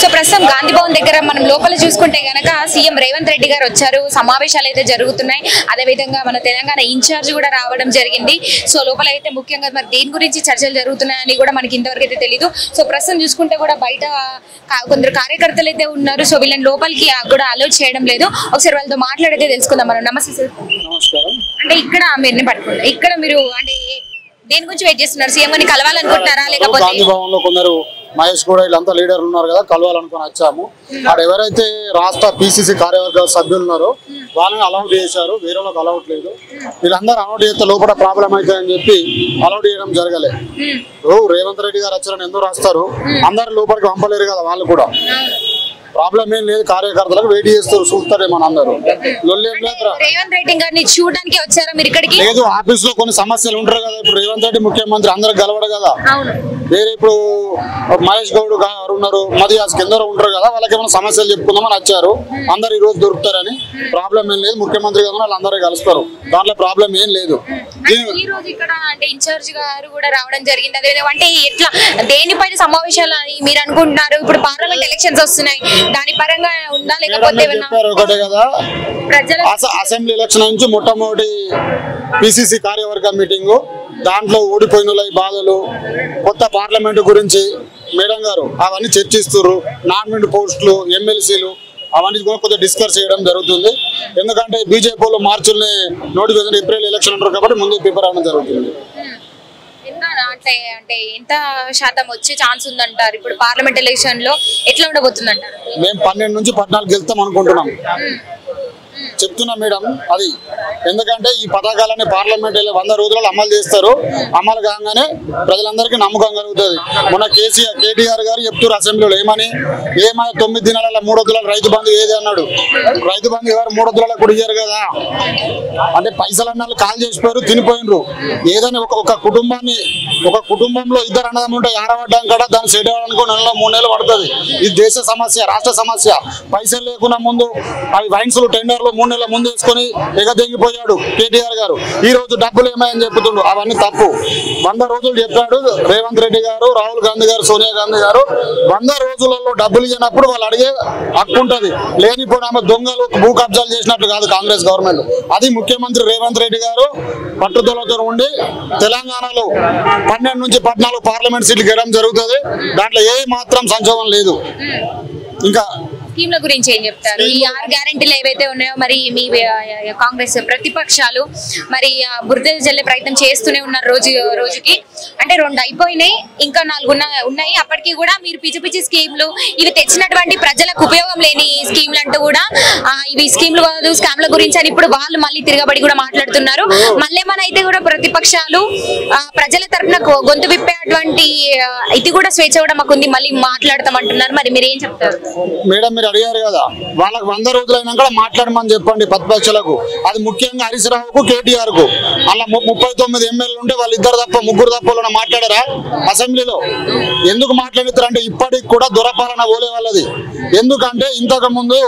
So ప్రస్తుతం గాంధీ భవన్ దగ్గర మనం లోపల చూసుకుంటే గనక సీఎం రేవంత్ రెడ్డి గారు వచ్చారు, సమావేశాలు అయితే జరుగుతున్నాయి. అదేవిధంగా మన తెలంగాణ ఇన్ఛార్జ్ కూడా రావడం జరిగింది. సో లోపల అయితే ముఖ్యంగా మరి దేని గురించి చర్చలు జరుగుతున్నాయని కూడా మనకి ఇంతవరకు అయితే తెలియదు. సో ప్రస్తుతం చూసుకుంటే కూడా బయట కొందరు కార్యకర్తలు అయితే ఉన్నారు. సో వీళ్ళని లోపలికి కూడా అలౌ చేయడం లేదు. ఒకసారి వాళ్ళతో మాట్లాడితే తెలుసుకుందాం మనం. నమస్తే సార్. నమస్కారం. అంటే ఇక్కడ మీరు పట్టుకుంటారు, ఇక్కడ మీరు అంటే దేని గురించి వెయిట్ చేస్తున్నారు? సీఎం గారిని కలవాలనుకుంటున్నారా లేకపోతే? గాంధీ భవన్ లో కొందరు మహేష్ కూడా వీళ్ళంతా లీడర్లు ఉన్నారు కదా, కలవాలనుకుని వచ్చాము. అక్కడ ఎవరైతే రాష్ట్ర పిసిసి కార్యవర్గ సభ్యులు ఉన్నారో వాళ్ళని అలౌట్ చేశారు, వేరే వాళ్ళకి అలౌట్ లేదు. వీళ్ళందరూ అలౌట్ చేస్తే లోపల ప్రాబ్లం అవుతుందని చెప్పి అలౌట్ చేయడం జరగలే. రేవంత్ రెడ్డి గారు వచ్చారని ఎందుకు రాస్తారు, అందరు లోపలికి పంపలేరు కదా, వాళ్ళు కూడా ప్రాబ్లం ఏం లేదు. కార్యకర్తలకు వెయిట్ చేస్తారు, చూస్తారేమో అందరూ. రేవంత్ రెడ్డి గారిని చూడడానికి వచ్చారా మీరు ఇక్కడికి? లేదు, ఆఫీస్ లో కొన్ని సమస్యలు ఉంటారు కదా. ఇప్పుడు రేవంత్ రెడ్డి ముఖ్యమంత్రి, అందరికి గెలవడు కదా. వేరే ఇప్పుడు మహేష్ గౌడ్ గారు ఉన్నారు, మదియాస్ కింద ఉంటారు కదా, వాళ్ళకి ఏమైనా సమస్యలు చెప్పుకుందామని వచ్చారు. అందరు ఈ రోజు దొరుకుతారని. ప్రాబ్లం ఏం లేదు, ముఖ్యమంత్రి కదా వాళ్ళందరూ కలుస్తారు, దాంట్లో ప్రాబ్లం ఏం లేదు. ఈ రోజు ఇక్కడ అంటే ఇన్ఛార్జ్ గారు కూడా రావడం జరిగింది. అదే అంటే ఎట్లా దేనిపైన సమావేశాలు అని మీరు అనుకుంటున్నారు? ఇప్పుడు పార్లమెంట్ ఎలక్షన్స్ వస్తున్నాయి, దాని పరంగా ఉందా లేకపోతే ఒకటే కదా, అసెంబ్లీ ఎలక్షన్ నుంచి మొట్టమొదటి పిసిసి కార్యవర్గ మీటింగ్, దాంట్లో ఓడిపోయిన బాధలు, కొత్త పార్లమెంట్ గురించి మేడం గారు అవన్నీ చర్చిస్తున్నారు. నామినేట్ పోస్టులు, ఎమ్మెల్సీలు అవన్నీ కూడా కొంచెం డిస్కస్ చేయడం జరుగుతుంది. ఎందుకంటే బీజేపీలో మార్చిని నోటిఫికేషన్, ఏప్రిల్ ఎలక్షన్ అంటారు కాబట్టి ముందు ప్రిపేర్ అవ్వడం జరుగుతుంది. అంటే ఎంత శాతం వచ్చే ఛాన్స్ ఉందంటారు? ఇప్పుడు పార్లమెంట్ ఎలక్షన్ లో ఎట్లా ఉండబోతుంది అంటారు? మేము 12 నుంచి 14 గెలుస్తాం అనుకుంటున్నాం, చెప్తున్నా మేడం. అది ఎందుకంటే ఈ పథకాలని పార్లమెంట్ 100 రోజులలో అమలు చేస్తారు. అమలు కాగానే ప్రజలందరికీ నమ్మకం కలుగుతుంది. మొన్న కేటీఆర్ గారు చెప్తారు అసెంబ్లీలో ఏమని 9 దినాల 3 వద్దుల రైతు బంధు ఏది అన్నాడు. రైతు బంధు ఎవరు 3 వద్దుల కూడా ఇయ్యారు కదా. అంటే పైసలు అన్నాళ్ళు కాల్ చేసిపోయారు, తినిపోయినరు. ఏదైనా ఒక కుటుంబంలో 2 అన్నదమ్ములు ఉంటే ఆడబడ్డాం కదా, దాన్ని సెట్ అవ్వడానికి 2 నెలలు 3 నెలలు పడుతుంది. ఇది దేశ సమస్య, రాష్ట్ర సమస్య. పైసలు లేకుండా ముందు అవి వైన్స్లు టెండర్లు 3 నెలల ముందు వేసుకొని ఎగదెంగిపోయాడు కేటీఆర్ గారు. ఈ రోజు డబ్బులు ఏమని చెప్తుండ్రు, అవన్నీ తప్పు. 100 రోజులు చెప్పాడు రేవంత్ రెడ్డి గారు, రాహుల్ గాంధీ గారు, సోనియా గాంధీ గారు. 100 రోజులలో డబ్బులు ఇచ్చినప్పుడు వాళ్ళు అడిగే హక్కు ఉంటుంది. లేనిపోయిన ఆమె దొంగలు భూ కబ్జాలు చేసినట్టు కాదు కాంగ్రెస్ గవర్నమెంట్. అది ముఖ్యమంత్రి రేవంత్ రెడ్డి గారు పట్టుదలతో ఉండి తెలంగాణలో 12 నుంచి 14 పార్లమెంట్ సీట్లు గెలవడం జరుగుతుంది. దాంట్లో ఏ మాత్రం సంక్షోభం లేదు. ఇంకా స్కీమ్ల గురించి ఏం చెప్తారు? ఈ 6 గ్యారెంటీలు ఏవైతే ఉన్నాయో మరి మీ కాంగ్రెస్ ప్రతిపక్షాలు మరి బురద జల్లే ప్రయత్నం చేస్తూనే ఉన్నారు రోజుకి. అంటే 2 అయిపోయినాయి, ఇంకా 4 ఉన్నాయి. అప్పటికి కూడా మీరు పిచ్చి స్కీమ్లు, ఇవి తెచ్చినటువంటి ప్రజలకు ఉపయోగం లేని స్కీమ్లు అంటూ కూడా ఇవి స్కీమ్లు కాదు స్కామ్ల గురించి అని ఇప్పుడు వాళ్ళు మళ్ళీ తిరగబడి కూడా మాట్లాడుతున్నారు. మళ్ళీ అయితే కూడా ప్రతిపక్షాలు ప్రజల తరఫున గొంతు విప్పేటువంటి ఇది కూడా స్వేచ్ఛ కూడా మాకుంది, మళ్ళీ మాట్లాడతామంటున్నారు. మరి మీరు ఏం చెప్తారు మేడం? మీరు అడిగారు కదా, వాళ్ళకి 100 రోజులైనాక మాట్లాడమని చెప్పండి ప్రతిపక్షాలకు. అది ముఖ్యంగా హరీష్ రావుకు, కేటీఆర్ కు. అలా 39 ఎమ్మెల్యేలు ఉంటే వాళ్ళు 2 తప్ప 3 తప్ప మాట్లాడారా అసెంబ్లీలో? ఎందుకు మాట్లాడుతారు అంటే ఇప్పటికి కూడా దురపాలన ఓలే వాళ్ళది. ఎందుకంటే ఇంతకు ముందు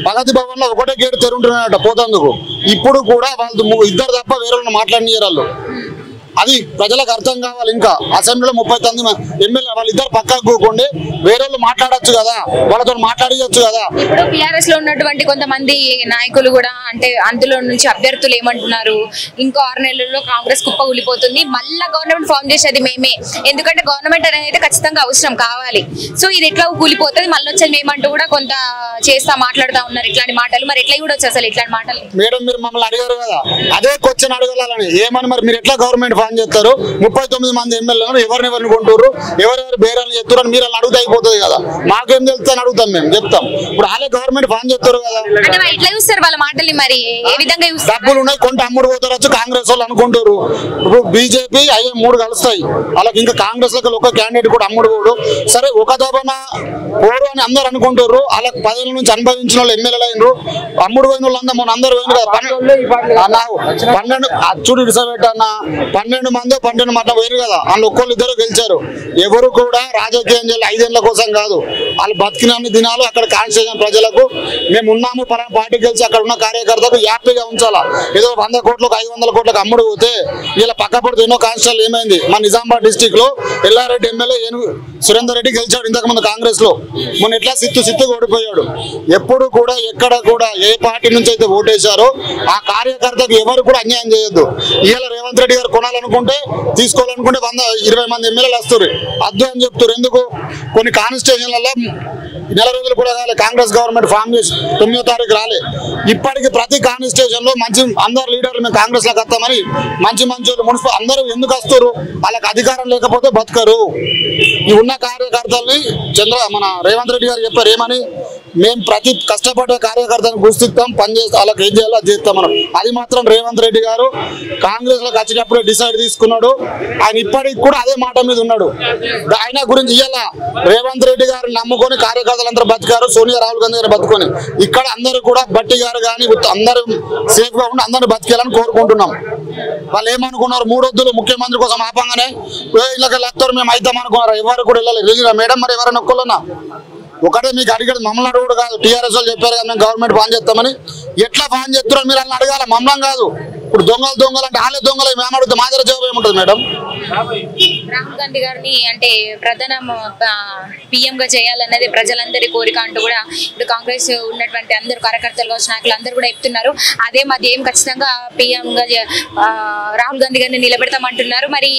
ప్రగతి భవన్ లో ఒకటే గేటు తెరుంటున్నారట పోతందుకు. ఇప్పుడు కూడా వాళ్ళు 2 తప్ప వేరే వాళ్ళని మాట్లాడినారు వాళ్ళు. అది ప్రజలకు అర్థం కావాలి. ఇంకా అసెంబ్లీలో 39 ఎమ్మెల్యే వాళ్ళిద్దరు పక్కకు కూకోండి, వేరే వాళ్ళు మాట్లాడచ్చు కదా, వాళ్ళతో మాట్లాడచ్చు కదా. ఇప్పుడు టీఆర్ఎస్ లో ఉన్నటువంటి కొంతమంది నాయకులు కూడా అంటే అందులో నుంచి అభ్యర్థులు ఏమంటున్నారు, ఇంకో 6 నెలల్లో కాంగ్రెస్ కుప్ప కూలిపోతుంది, మళ్ళా గవర్నమెంట్ ఫామ్ చేసేది మేమే, ఎందుకంటే గవర్నమెంట్ అనేది అయితే ఖచ్చితంగా అవసరం కావాలి. సో ఇది ఎట్లా కూలిపోతుంది, మళ్ళీ వచ్చేది మేమంటూ కూడా కొంత మాట్లాడుతూ ఉన్నారు ఇట్లాంటి మాటలు. మరి ఎట్లా కూడా వచ్చి అసలు ఇట్లాంటి మాటలు? మేడం మీరు మమ్మల్ని అడిగారు కదా, అదే క్వశ్చన్ అడగాలని. ఏమని మరి మీరు ఎట్లా గవర్నమెంట్ ఫామ్ చేస్తారు? 39 మంది ఎమ్మెల్యేలు ఎవరిని కొంటారు, ఎవరెవరు బేరాలు చేస్తారు అని మీరు అడిగితే అయిపోతుంది కదా. మాకేం తెలుస్తా అని అడుగుతాం, మేము చెప్తాం. ఇప్పుడు వాళ్ళే గవర్నమెంట్ ఫామ్ చేస్తారు కదా. ఎట్లా చూస్తారు వాళ్ళ మాటలు? మరి ఏ విధంగా డబ్బులు ఉన్నాయి, కొంత అమ్ముడు పోతారు కాంగ్రెస్ వాళ్ళు అనుకుంటారు. ఇప్పుడు బీజేపీ అయ్యే 3 కలుస్తాయి, వాళ్ళకి ఇంకా కాంగ్రెస్ లో ఒక క్యాండిడేట్ కూడా అమ్ముడు పోడు. సరే ఒక దోబన పోరు అని అందరు అనుకుంటారు. వాళ్ళకి 10 ఏళ్ళ నుంచి అనుభవించిన వాళ్ళు ఎమ్మెల్యేలు అయినరు. అమ్ముడు పోయిన వాళ్ళు అందరూ మొన్న అందరూ పోయిన కదా. 12 చూడు ఇడిసబెట్ట అన్న 12 మంది పోయారు కదా, వాళ్ళు ఒక్కళ్ళు ఇద్దరు గెలిచారు. ఎవరు కూడా రాజకీయం చేయాలి 5 ఏళ్ల కోసం కాదు, వాళ్ళు బతికినన్ని దినాలు అక్కడ కాన్స్టిట్యూషన్ ప్రజలకు మేము ఉన్నాము పలానా పార్టీ గెలిచి అక్కడ ఉన్న కార్యకర్తకు హ్యాపీగా ఉంచాలా. ఏదో 100 కోట్లకు 500 కోట్లకు అమ్ముడు పోతే ఇలా పక్కపడితే ఎన్నో కాన్స్టిట్యూషన్ ఏమైంది. మా నిజామాబాద్ డిస్టిక్ లో ఎల్లారెడ్డి ఎమ్మెల్యే సురేందర్ రెడ్డి గెలిచాడు ఇంతకు ముందు కాంగ్రెస్ లో, మొన్న ఎట్లా సిత్తు ఓడిపోయాడు. ఎప్పుడు కూడా ఎక్కడ కూడా ఏ పార్టీ నుంచి అయితే ఓటేశారో ఆ కార్యకర్తకు ఎవరు కూడా అన్యాయం చేయొద్దు. ఇవాళ రేవంత్ రెడ్డి గారు కొనాలనుకుంటే తీసుకోవాలనుకుంటే 120 మంది ఎమ్మెల్యేలు వస్తారు, అద్దు అని చెప్తారు. ఎందుకు కొన్ని కాన్స్టిట్యూషన్లలో నెల రోజులు కూడా కాలే, కాంగ్రెస్ గవర్నమెంట్ ఫామ్ చేసి 9వ తారీఖు రాలే. ఇప్పటికి ప్రతి కాన్స్టిట్యూషన్ లో మంచి అందరు లీడర్లు మేము కాంగ్రెస్ లోకి వస్తామని మంచి మున్సిపల్ అందరూ ఎందుకు వస్తారు, వాళ్ళకి అధికారం లేకపోతే బతకరు. ఈ ఉన్న కార్యకర్తల్ని మన రేవంత్ రెడ్డి గారు చెప్పారు ఏమని, మేము ప్రతి కష్టపడే కార్యకర్తను గుర్తిస్తాం, పనిచేస్తాం, వాళ్ళకి ఏం చేయాలో అది చేస్తాం మనం. అది మాత్రం రేవంత్ రెడ్డి గారు కాంగ్రెస్ లోకి వచ్చినప్పుడే డిసైడ్ తీసుకున్నాడు. ఆయన ఇప్పటికి కూడా అదే మాట మీద ఉన్నాడు. ఆయన గురించి ఇవాళ రేవంత్ రెడ్డి గారు నమ్ముకొని కార్యకర్తలందరూ బతికారు, సోనియా రాహుల్ గాంధీ గారు బతుకొని. ఇక్కడ అందరూ కూడా బట్టి గారు కానీ అందరూ సేఫ్ గా ఉండి అందరూ బతికేయాలని కోరుకుంటున్నాం. వాళ్ళు ఏమనుకున్నారు, 3 వద్దులు ముఖ్యమంత్రి కోసం ఆపంగానే ఇళ్ళకి వస్తారు మేము అవుతాం అనుకున్నారు. ఎవరు కూడా వెళ్ళలేదు మేడం. మరి ఎవరైనా ఒక్కళ్ళన్నా ఒకటే మీకు అడిగాడు, మమ్మల్ని అడుగుడు కాదు. టీఆర్ఎస్ వాళ్ళు చెప్పారు కదా మేము గవర్నమెంట్ ఫాన్ చేస్తామని. ఎట్లా ఫాన్ చేస్తున్నారో మీరు అలా అడగాల, మమ్మల్ని కాదు. ఇప్పుడు దొంగలు అంటే వాళ్ళే దొంగలు, మేము అడిగితే మా దగ్గర జవాబు ఏముంటుంది మేడం? రాహుల్ గాంధీ గారిని అంటే ప్రధాన పిఎం గా చేయాలన్నది ప్రజలందరి కోరిక అంటూ కూడా ఇప్పుడు కాంగ్రెస్ ఉన్నటువంటి అందరు కార్యకర్తలు కావచ్చు, నాయకులు అందరూ కూడా చెప్తున్నారు. అదే మధ్య ఖచ్చితంగా పిఎం గా రాహుల్ గాంధీ గారిని నిలబెడతామంటున్నారు. మరి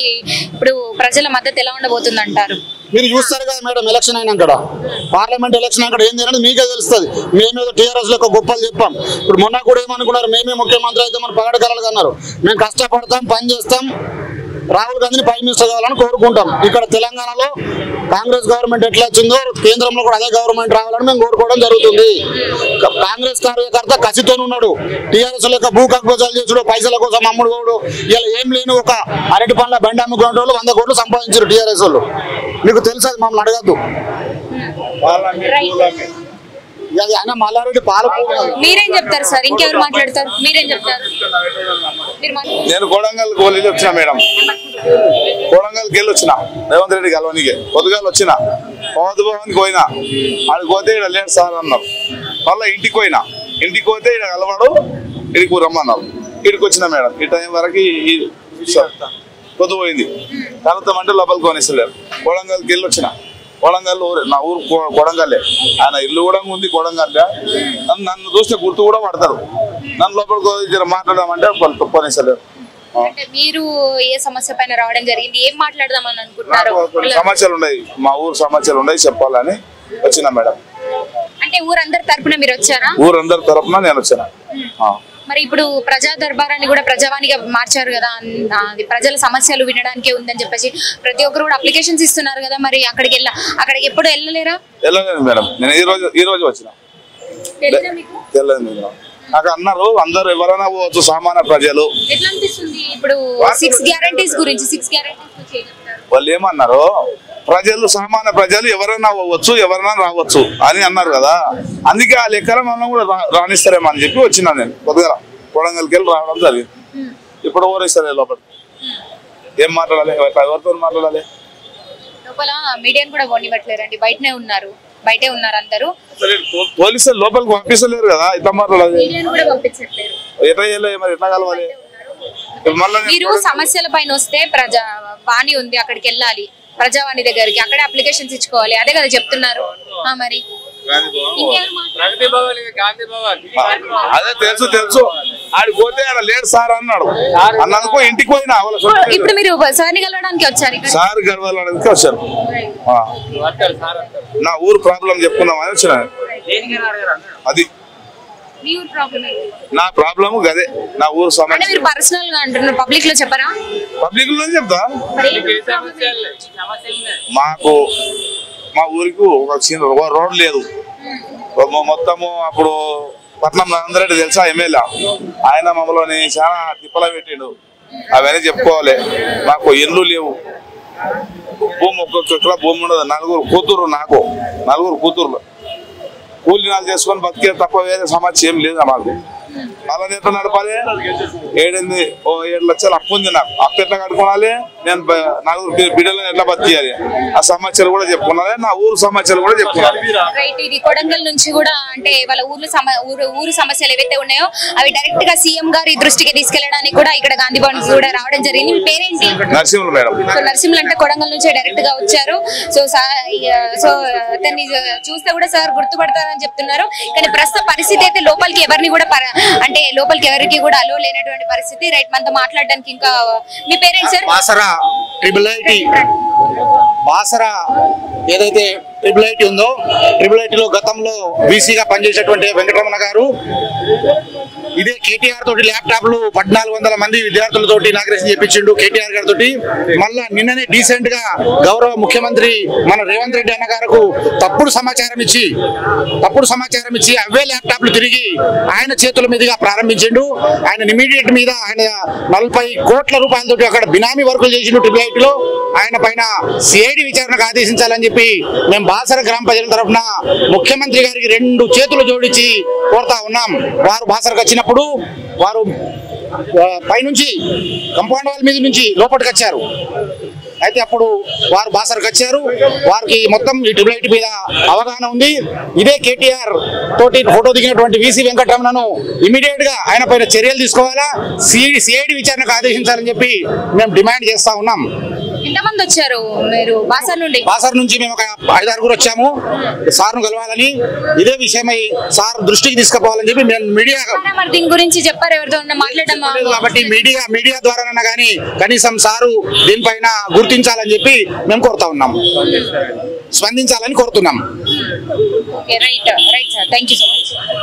ఇప్పుడు ప్రజల మద్దతు ఎలా ఉండబోతుంది అంటారు? మీరు చూస్తారు కదా మేడం, ఎలక్షన్ అయినాక పార్లమెంట్ ఎలక్షన్ అక్కడ ఏంది అనేది మీకే తెలుస్తుంది. మేమేదో టీఆర్ఎస్ లో గొప్పలు చెప్పాం. ఇప్పుడు మొన్న కూడా ఏమనుకున్నారు, మేమే ముఖ్యమంత్రి అయితే మన పగడకరాలు అన్నారు. మేము కష్టపడతాం, పని చేస్తాం, రాహుల్ గాంధీని ప్రైమ్ మినిస్టర్ కావాలని కోరుకుంటాం. ఇక్కడ తెలంగాణలో కాంగ్రెస్ గవర్నమెంట్ ఎట్లా వచ్చిందో కేంద్రంలో కూడా అదే గవర్నమెంట్ రావాలని మేము కోరుకోవడం జరుగుతుంది. కాంగ్రెస్ కార్యకర్త కసితో ఉన్నాడు. టీఆర్ఎస్ లెక్క భూ కబ్జాలు చేసుడు, పైసల కోసం అమ్ముడు పోడు, ఇలా ఏం లేని ఒక అరటి పండ్ల బండి అమ్ముకునే వాళ్ళు 100 కోట్లు సంపాదించారు టీఆర్ఎస్ వాళ్ళు. మీకు తెలుసు, అది మమ్మల్ని అడగద్దు. ఆయన మల్లారెడ్డి మీరేం చెప్తారు సార్? ఇంకెవరు మాట్లాడతారు? మీరేం చెప్తారు? నేను కొడంగల్కి వెళ్ళి వచ్చిన మేడం, కొడంగల్కి వెళ్ళి వచ్చిన రేవంత్ రెడ్డి కలవనికి. పొద్దుగాలు వచ్చిన భవన్కి పోయినా, ఆడికి పోతే ఇక్కడ లేడు సార్ అన్నారు. మళ్ళీ ఇంటికి పోయినా, ఇంటికి పోతే ఇక్కడ కలవాడు, ఇడికి రమ్మన్నారు. ఇడికి వచ్చిన మేడం. ఈ టైం వరకు పొద్దు పోయింది, కలుతామంటే లోపలికి కొనిస్తలేరు. కొడంగల్కి వెళ్ళి వచ్చిన. కొడంగల్ నా ఊరు కొడంగల్లే, ఆయన ఇల్లు కూడా ఉంది కొడంగల్లే. నన్ను చూస్తే గుర్తు కూడా పడతారు. నన్ను లోపలికి మాట్లాడదామంటే కొనిస్తలేరు. మీరు ఏ సమస్య పైన రావడం జరిగింది, ఏం మాట్లాడదామని అనుకుంటున్నారు? సమస్యలు ఉన్నాయి, మా ఊరు సమస్యలు ఉన్నాయి చెప్పాలని వచ్చిన మేడం. అంటే ఊరందరి తరపున మీరు వచ్చారా? ఊరందరి తరపున నేను వచ్చిన. మరి ఇప్పుడు ప్రజా దర్బారాన్ని కూడా ప్రజావాణిగా మార్చారు కదా, ప్రజల సమస్యలు వినడానికే ఉందని చెప్పేసి ప్రతి ఒక్కరు కూడా అప్లికేషన్స్ ఇస్తున్నారు కదా. మరి అక్కడికి ఎప్పుడు వెళ్ళలేరా? వెళ్ళలేదు మేడం, నేను ఈ రోజు వచ్చిన. తెలియదు నాకు అన్నారు, అందరు ఎవరైనా పోవచ్చు సామాన్య ప్రజలు. ఎట్లా అనిపిస్తుంది ఇప్పుడు 6 గ్యారెంటీస్ గురించి? 6 గ్యారెంటీస్ వాళ్ళు ఏమన్నారు, ప్రజలు సామాన్య ప్రజలు ఎవరైనా పోవచ్చు, ఎవరైనా రావచ్చు అని అన్నారు కదా. అందుకే ఆ లెక్కల మనం కూడా రాణిస్తారేమో అని చెప్పి వచ్చినా నేను. కొద్దిగా కొడంగల్కి వెళ్ళి రావడం జరిగింది. ఇప్పుడు ఓరేస్తారు లోపల. ఏం మాట్లాడాలి, ఎవరితో మాట్లాడాలి? లోపల మీడియాని కూడా పోనివ్వట్లేరండి, బయటనే ఉన్నారు అందరూ. పోలీసులు లోపలికి పంపిస్తలేరు కదా, ఇట్లా మాట్లాడాలి. ఎట్లా చేయలేదు మరి, ఎట్లా కలవాలి? మీరు సమస్యల పైన వస్తే వాణి ఉంది, అక్కడికి వెళ్ళాలి, ప్రజావాణి దగ్గరికి, అక్కడే అప్లికేషన్స్ ఇచ్చుకోవాలి, అదే కదా చెప్తున్నారు. మరి అదే తెలుసు ఆడికి పోతే ఆడ లేడు సార్ అన్నాడు. అన్నందుకు ఇంటికి పోయినా. ఇప్పుడు మీరు సార్ని కలవడానికి వచ్చారు? సార్ కలవడానికి వచ్చారు. నా ఊరు ప్రాబ్లం చెప్పుకుందామని వచ్చిన. అది నా ప్రాబ్లమ్ గదే, నా ఊరు సమస్య. పర్సనల్ గా అంటున్నారు, పబ్లిక్ లో చెప్పరా? పబ్లిక్ లో చెప్తా. మాకు మా ఊరికి ఒక చిన్న రోడ్ లేదు మొత్తము. అప్పుడు పట్నం నందరెడ్డి తెలుసా ఎమ్మెల్యే, ఆయన మమ్మల్ని చాలా తిప్పల పెట్టిండు. అవన్నీ చెప్పుకోవాలి. మాకు ఇల్లు లేవు, భూమి ఒక్కొక్క భూమి ఉండదు. 4 కూతురు, నాకు 4 కూతుర్లు. కూలి నాలు చేసుకొని బతికే తప్ప వేరే సమస్య ఏం లేదు మాకు. వాళ్ళని ఎట్లా నడపాలి? 7 లక్షలు అప్పు ఉంది నాకు. అప్పు ఎట్లా కట్టుకోవాలి? నేను 4 బిడ్డలను ఎట్లా బతికియాలి? ఆ సమస్యలు కూడా చెప్పుకున్నాను. నా ఊరు సమస్యలు కూడా చెప్పుకున్నాను. రైట్. ఇది కొడంగల్ నుంచి కూడా అంటే వాళ్ళ ఊరు సమస్యలు ఏవైతే ఉన్నాయో అవి డైరెక్ట్ గా సీఎం గారి దృష్టికి తీసుకెళ్లడానికి కూడా ఇక్కడ గాంధీ భవన్ కూడా రావడం జరిగింది. మీ పేరేంటి? నరసింహులు మేడం. సో నరసింహులు అంటే కొడంగల్ నుంచే డైరెక్ట్ గా వచ్చారు. సో అతన్ని చూస్తే కూడా సార్ గుర్తుపడతారని చెప్తున్నారు. కానీ ప్రస్తుత పరిస్థితి అయితే లోపలికి ఎవరిని కూడా అంటే లోపలికి ఎవరికి కూడా అలో లేనటువంటి పరిస్థితి. రైట్. మనతో మాట్లాడడానికి ఇంకా మీ parents sir? Basara triple IT ఏదైతే ట్రిపుల్ ఐటీ ఉందో, ట్రిపుల్ ఐటీలో గతంలో బీసీగా పనిచేసేటువంటి వెంకటరమణ గారు ఇదే కేటీఆర్ తోటి ల్యాప్టాప్లు 1400 మంది విద్యార్థులతోటి ఇనాగ్రేషన్ చేయించిండు కేటీఆర్ గారితో. మళ్ళా నిన్ననే డీసెంట్ గా గౌరవ ముఖ్యమంత్రి మన రేవంత్ రెడ్డి అన్న గారికి తప్పుడు సమాచారం ఇచ్చి అవే ల్యాప్టాప్లు తిరిగి ఆయన చేతుల మీదుగా ప్రారంభించిండు. ఆయన ఇమీడియట్ మీద ఆయన 40 కోట్ల రూపాయలతోటి అక్కడ బినామీ వర్కులు చేసిండు ట్రిపుల్ ఐటీలో. ఆయన పైన సిఐడి విచారణకు ఆదేశించాలని చెప్పి మేము బాసర గ్రామ ప్రజల తరఫున ముఖ్యమంత్రి గారికి 2 చేతులు జోడించి కోరుతా ఉన్నాం. వారు బాసరకు వచ్చినప్పుడు వారు పైనుంచి కంపౌండ్ వాల్ మీద నుంచి లోపలికి వచ్చారు. అయితే అప్పుడు వారు బాసరకు వచ్చారు. వారికి మొత్తం ఈ ట్రిపుల్ ఐటీ మీద అవగాహన ఉంది. ఇదే కేటీఆర్ తోటి ఫోటో దిగినటువంటి వీసీ వెంకటరమణను ఇమీడియట్ గా ఆయన పైన చర్యలు తీసుకోవాలా, సిఐడి విచారణకు ఆదేశించాలని చెప్పి మేము డిమాండ్ చేస్తా ఉన్నాం. ఎంతమంది వచ్చారు మీరు బాసర్ నుండి? బాసర్ నుంచి మేము ఒక 5-6 వచ్చాము సార్ను కలవాలని, ఇదే విషయమై సార్ దృష్టికి తీసుకుపోవాలని చెప్పి మేము మీడియా దీని గురించి చెప్పారు ఎవరితో మాట్లాడడం కాబట్టి మీడియా ద్వారానన్నా కానీ కనీసం సారు దీనిపైన గుర్తించాలని చెప్పి మేము కోరుతా ఉన్నాం, స్పందించాలని కోరుతున్నాం. Right sir, thank you so much.